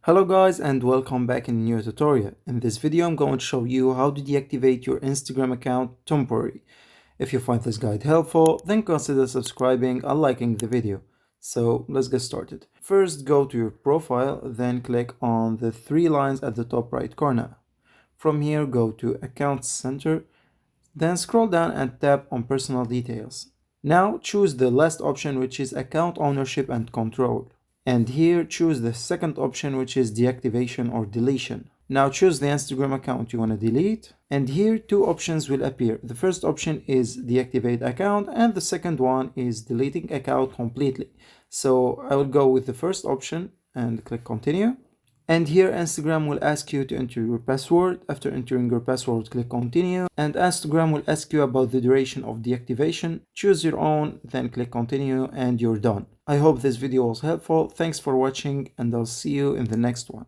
Hello guys and welcome back in a new tutorial. In this video I'm going to show you how to deactivate your Instagram account temporarily. If you find this guide helpful, then consider subscribing and liking the video. So let's get started. First go to your profile, then click on the three lines at the top right corner. From here go to Account Center, then scroll down and tap on Personal Details. Now choose the last option, which is Account Ownership and Control. And here choose the second option, which is deactivation or deletion. Now choose the Instagram account you want to delete, and here two options will appear. The first option is deactivate account and the second one is deleting account completely. So I will go with the first option and click continue. And here Instagram will ask you to enter your password. After entering your password, click continue, and Instagram will ask you about the duration of deactivation. Choose your own, then click continue, and you're done. I hope this video was helpful. Thanks for watching, and I'll see you in the next one.